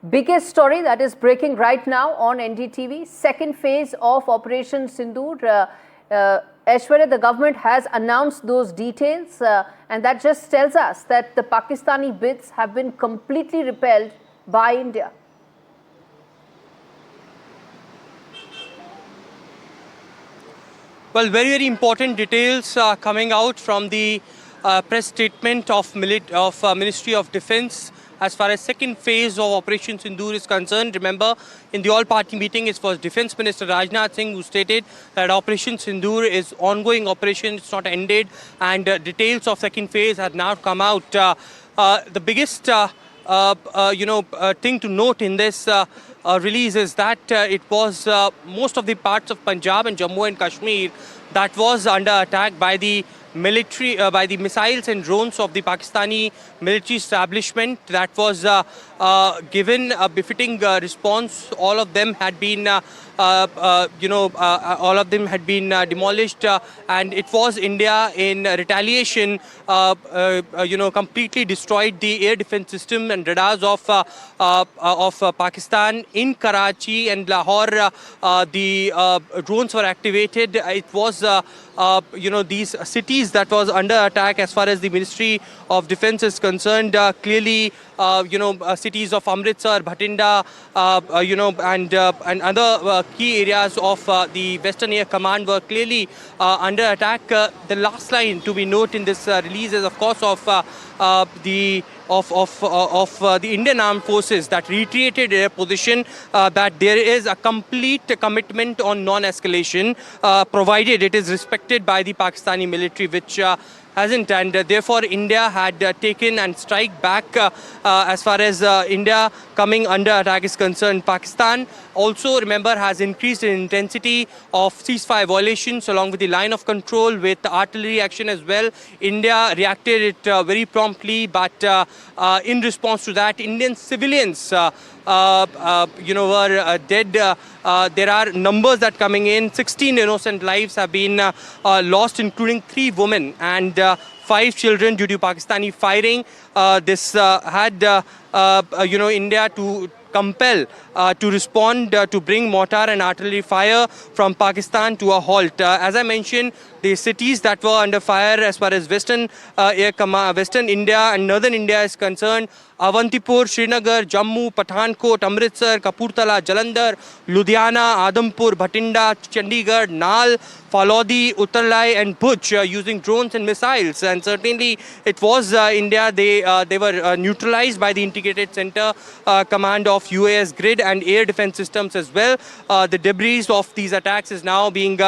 Biggest story that is breaking right now on NDTV, second phase of Operation Sindoor. Aishwarya, the government has announced those details and that just tells us that the Pakistani bids have been completely repelled by India. Well, very important details coming out from the press statement of Ministry of Defence as far as second phase of Operation Sindoor is concerned. Remember, in the all-party meeting, it was Defence Minister Rajnath Singh who stated that Operation Sindoor is ongoing operation, it's not ended, and details of second phase have now come out. The biggest thing to note in this release is that it was most of the parts of Punjab and Jammu and Kashmir that was under attack by the military, by the missiles and drones of the Pakistani military establishment. That was given a befitting response. All of them had been demolished, and it was India in retaliation, completely destroyed the air defense system and radars of Pakistan in Karachi and Lahore. The drones were activated. It was these cities that was under attack as far as the Ministry of Defence is concerned. Clearly, cities of Amritsar, Bhatinda, and other key areas of the Western Air Command were clearly under attack. The last line to be noted in this release is, of course, of the Indian Armed Forces that reiterated their position that there is a complete commitment on non-escalation, provided it is respected by the Pakistani military, which hasn't, and therefore India had taken and strike back as far as India coming under attack is concerned. Pakistan also, remember, has increased in intensity of ceasefire violations along with the line of control with artillery action as well. India reacted it very promptly, but in response to that, Indian civilians were dead. There are numbers that coming in. 16 innocent lives have been lost, including 3 women and 5 children due to Pakistani firing. This had India to compel to respond to bring mortar and artillery fire from Pakistan to a halt. As I mentioned, the cities that were under fire as far as Western India and Northern India is concerned: Avantipur, Srinagar, Jammu, Pathankot, Amritsar, Kapurthala, Jalandhar, Ludhiana, Adampur, Bhatinda, Chandigarh, Nal, Phalodi, Uttarlai and Bhuj using drones and missiles. And certainly it was India. They were neutralized by the Integrated Center Command of UAS Grid and air defense systems as well. The debris of these attacks is now being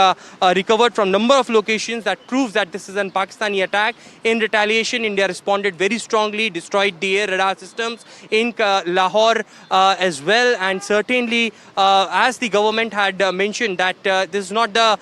recovered from number of locations. That proves that this is a Pakistani attack. In retaliation, India responded very strongly, destroyed the air radar systems in Lahore as well. And certainly, as the government had mentioned, that this is not the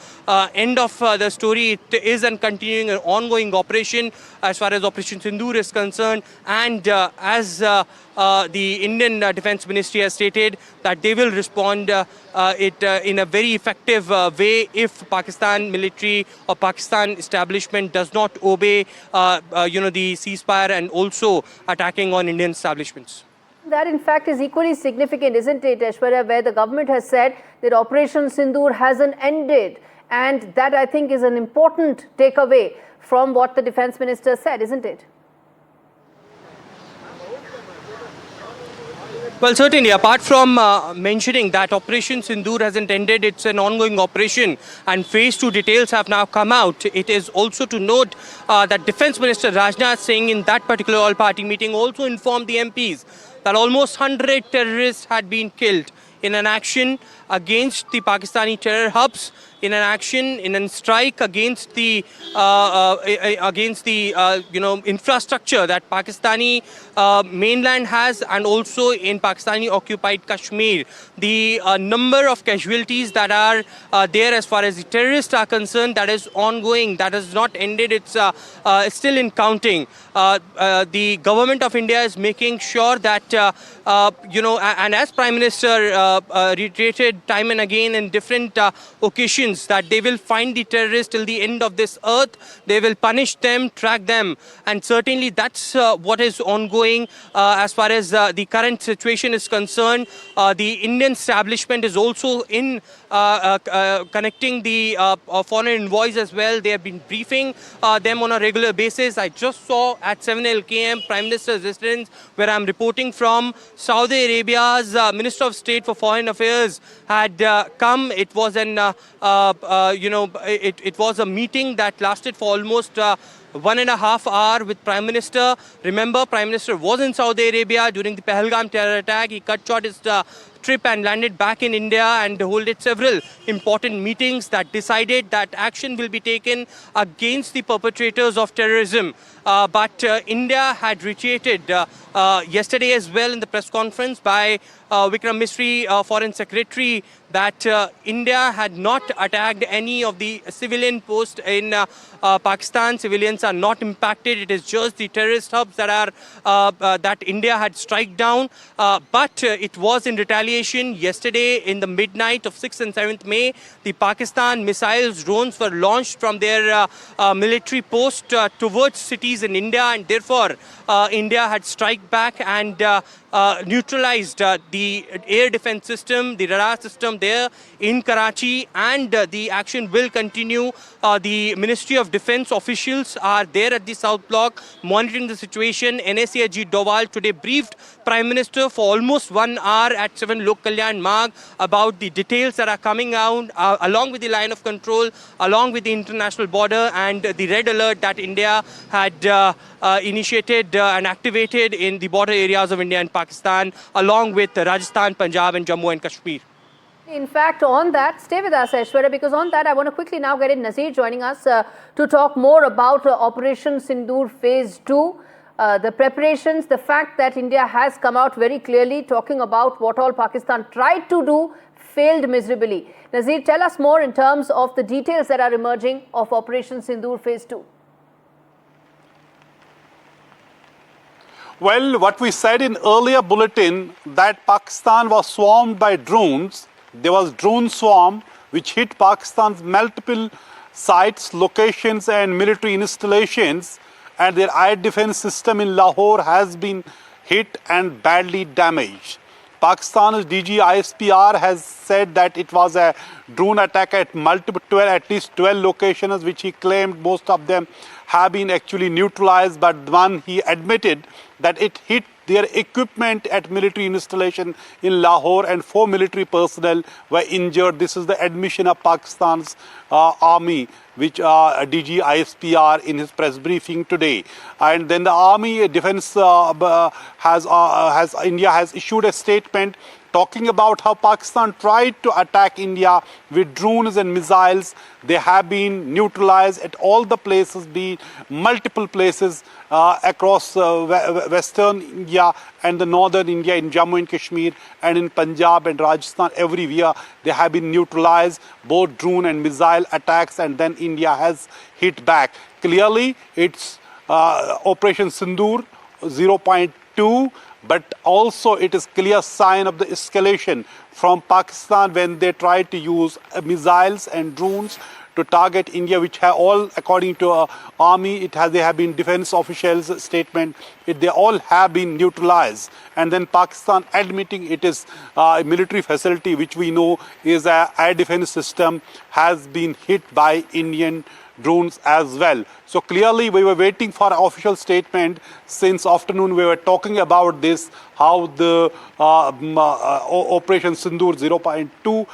end of the story. It is a continuing and ongoing operation as far as Operation Sindoor is concerned. And as the Indian Defence Ministry has stated that they will respond in a very effective way if Pakistan military or Pakistan establishment does not obey the ceasefire and also attacking on Indian establishments. That in fact is equally significant, isn't it, Aishwarya, where the government has said that Operation Sindoor hasn't ended, and that I think is an important takeaway from what the Defence Minister said, isn't it? Well, certainly, apart from mentioning that Operation Sindoor hasn't ended, it's an ongoing operation, and phase 2 details have now come out. It is also to note that Defence Minister Rajnath Singh in that particular all-party meeting also informed the MPs that almost 100 terrorists had been killed in an action against the Pakistani terror hubs, in an action, in a strike against the infrastructure that Pakistani mainland has, and also in Pakistani occupied Kashmir. The number of casualties that are there as far as the terrorists are concerned, that is ongoing, that has not ended. It's still in counting. The government of India is making sure that and as Prime Minister reiterated time and again in different occasions, instructions that they will find the terrorists till the end of this earth. They will punish them, track them. And certainly that's what is ongoing as far as the current situation is concerned. The Indian establishment is also in connecting the foreign envoys as well. They have been briefing them on a regular basis. I just saw at 7 km Prime Minister's residence, where I'm reporting from. Saudi Arabia's Minister of State for Foreign Affairs had come. It was an it was a meeting that lasted for almost 1.5 hours with Prime Minister. Remember, Prime Minister was in Saudi Arabia during the Pahalgam terror attack. He cut short his trip and landed back in India and held several important meetings that decided that action will be taken against the perpetrators of terrorism. But India had retreated yesterday as well in the press conference by Vikram Misri, Foreign Secretary, that India had not attacked any of the civilian posts in Pakistan. Civilians are not impacted. It is just the terrorist hubs that are that India had struck down. But it was in retaliation. Yesterday, in the midnight of 6th and 7th May, the Pakistan missiles, drones were launched from their military post towards cities in India, and therefore India had struck back and neutralized the air defense system, the radar system there in Karachi, and the action will continue. The Ministry of Defense officials are there at the South Block monitoring the situation. NSA Ajit Doval today briefed Prime Minister for almost 1 hour at 7 Lok Kalyan Marg about the details that are coming out along with the line of control, along with the international border, and the red alert that India had initiated and activated in the border areas of India and Pakistan, along with Rajasthan, Punjab and Jammu and Kashmir. In fact, on that, stay with us, Aishwarya, because on that, I want to quickly now get in Nazir joining us to talk more about Operation Sindoor Phase 2, the preparations, the fact that India has come out very clearly talking about what all Pakistan tried to do, failed miserably. Nazir, tell us more in terms of the details that are emerging of Operation Sindoor Phase 2. Well, what we said in earlier bulletin that Pakistan was swarmed by drones. There was drone swarm which hit Pakistan's multiple sites, locations and military installations, and their air defense system in Lahore has been hit and badly damaged. Pakistan's DG ISPR has said that it was a drone attack at at least 12 locations, which he claimed most of them have been actually neutralized, but one he admitted that it hit their equipment at military installation in Lahore and 4 military personnel were injured. This is the admission of Pakistan's army, which DG ISPR in his press briefing today. And then the army defense India has issued a statement talking about how Pakistan tried to attack India with drones and missiles. They have been neutralized at all the places, multiple places across western India and the northern India, in Jammu and Kashmir and in Punjab and Rajasthan. Everywhere they have been neutralized, both drone and missile attacks, and then India has hit back. Clearly, it's Operation Sindoor 0.2. But also it is clear sign of the escalation from Pakistan when they tried to use missiles and drones to target India, which have all, according to army, they have been defense officials' statement, they all have been neutralized. And then Pakistan admitting it is a military facility, which we know is an air defense system, has been hit by Indian drones as well. So clearly we were waiting for an official statement since afternoon. We were talking about this, how the Operation Sindoor 0.2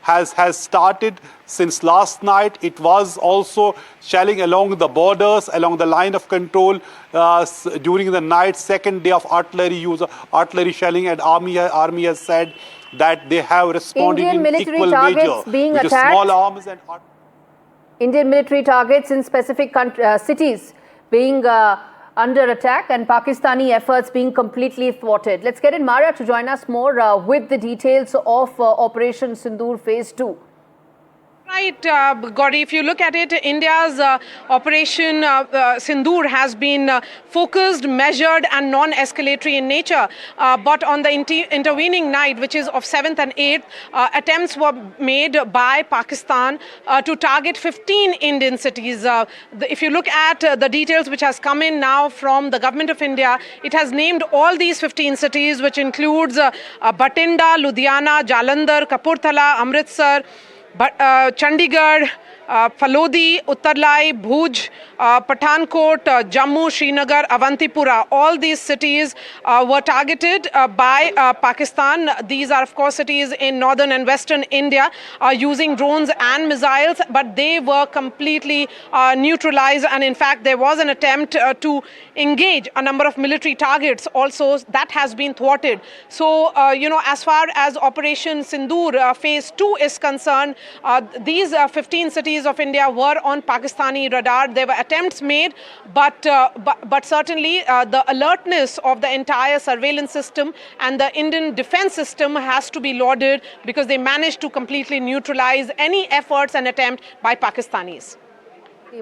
has started since last night. It was also shelling along the borders, along the line of control during the night, second day of artillery shelling, and army has said that they have responded Indian in equal measure with small arms and Indian military targets in specific cities being under attack, and Pakistani efforts being completely thwarted. Let's get in Maria to join us more with the details of Operation Sindoor Phase 2. Right, Gauri, if you look at it, India's Operation Sindoor has been focused, measured and non-escalatory in nature. But on the intervening night, which is of 7th and 8th, attempts were made by Pakistan to target 15 Indian cities. If you look at the details which has come in now from the government of India, it has named all these 15 cities, which includes Batinda, Ludhiana, Jalandhar, Kapurthala, Amritsar, Chandigarh, Phalodi, Uttarlai, Bhuj, Pathankot, Jammu, Srinagar, Avantipura. All these cities were targeted by Pakistan. These are, of course, cities in northern and western India using drones and missiles, but they were completely neutralized. And in fact, there was an attempt to engage a number of military targets also. That has been thwarted. So, as far as Operation Sindoor Phase 2 is concerned, these 15 cities of India were on Pakistani radar. There were attempts made, but certainly the alertness of the entire surveillance system and the Indian defense system has to be lauded, because they managed to completely neutralize any efforts and attempt by Pakistanis.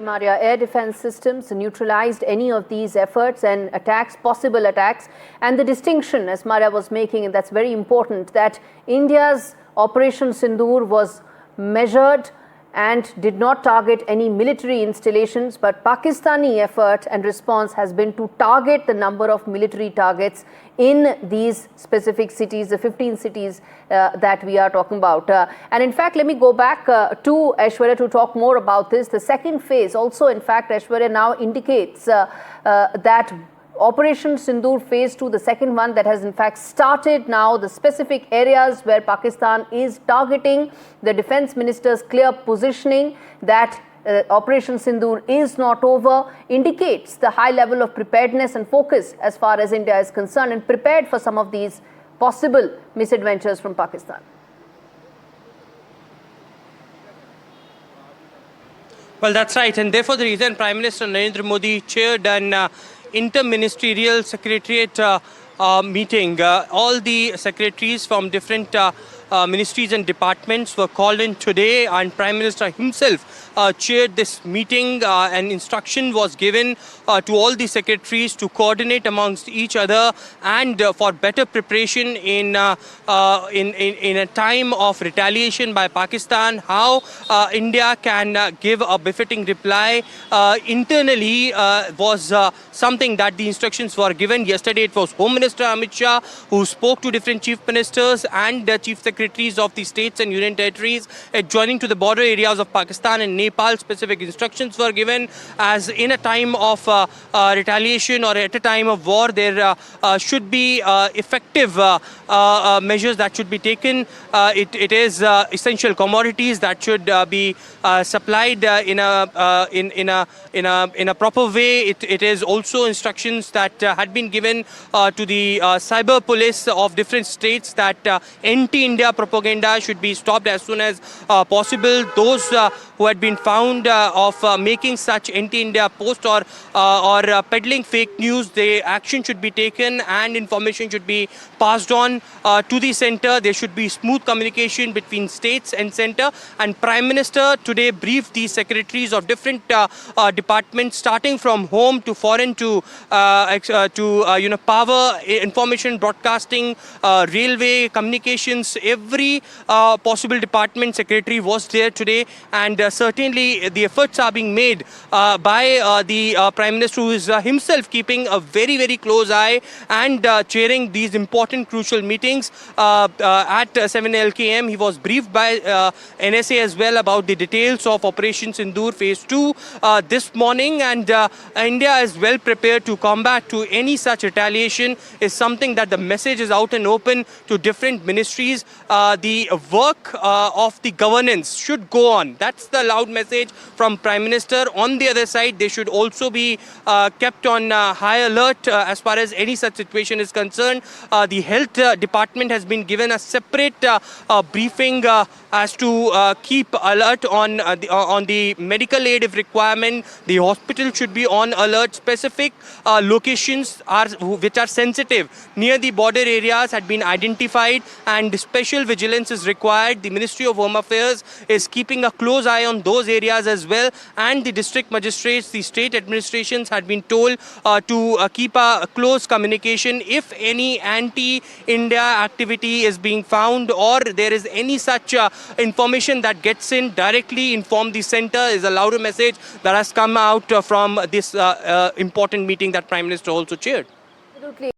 Maria, air defense systems neutralized any of these efforts and attacks, possible attacks. And the distinction, as Maria was making, and that's very important, that India's Operation Sindoor was measured and did not target any military installations, but Pakistani effort and response has been to target the number of military targets in these specific cities, the 15 cities that we are talking about. And in fact, let me go back to Aishwarya to talk more about this. The second phase also, in fact, Aishwarya now indicates that Operation Sindoor Phase 2, the second one that has in fact started now, the specific areas where Pakistan is targeting, the defense minister's clear positioning that Operation Sindoor is not over, indicates the high level of preparedness and focus as far as India is concerned, and prepared for some of these possible misadventures from Pakistan. Well, that's right, and therefore the reason Prime Minister Narendra Modi chaired an interministerial secretariat meeting. All the secretaries from different ministries and departments were called in today, and Prime Minister himself chaired this meeting, and instruction was given to all the secretaries to coordinate amongst each other and for better preparation in a time of retaliation by Pakistan, how India can give a befitting reply internally was something that the instructions were given. Yesterday it was Home Minister Amit Shah who spoke to different chief ministers and chief secretaries of the states and union territories adjoining to the border areas of Pakistan and Nepal. Specific instructions were given, as in a time of retaliation or at a time of war, there should be effective measures that should be taken. It is essential commodities that should be supplied in a proper way. It is also instructions that had been given to the cyber police of different states that anti-India propaganda should be stopped as soon as possible. Those who had been found of making such anti-India posts or peddling fake news, the action should be taken and information should be passed on to the centre. There should be smooth communication between states and centre. And Prime Minister today briefed the secretaries of different departments, starting from home to foreign to power, information broadcasting, railway, communications. Every possible department secretary was there today, and certainly the efforts are being made by the Prime Minister, who is himself keeping a very, very close eye and chairing these important crucial meetings at 7 LKM. He was briefed by NSA as well about the details of Operation Sindoor Phase 2 this morning, and India is well prepared to combat to any such retaliation. Is something that the message is out and open to different ministries. The work of the governance should go on. That's the loud message from Prime Minister. On the other side, they should also be kept on high alert as far as any such situation is concerned. The health department has been given a separate briefing as to keep alert on the medical aid if requirement. The hospital should be on alert. Specific locations which are sensitive near the border areas had been identified, and special vigilance is required. The Ministry of Home Affairs is keeping a close eye on those areas as well, and the district magistrates, the state administrations had been told to keep a close communication if any anti-India activity is being found or there is any such information that gets in, directly inform the centre, is a louder message that has come out from this important meeting that Prime Minister also chaired. Absolutely.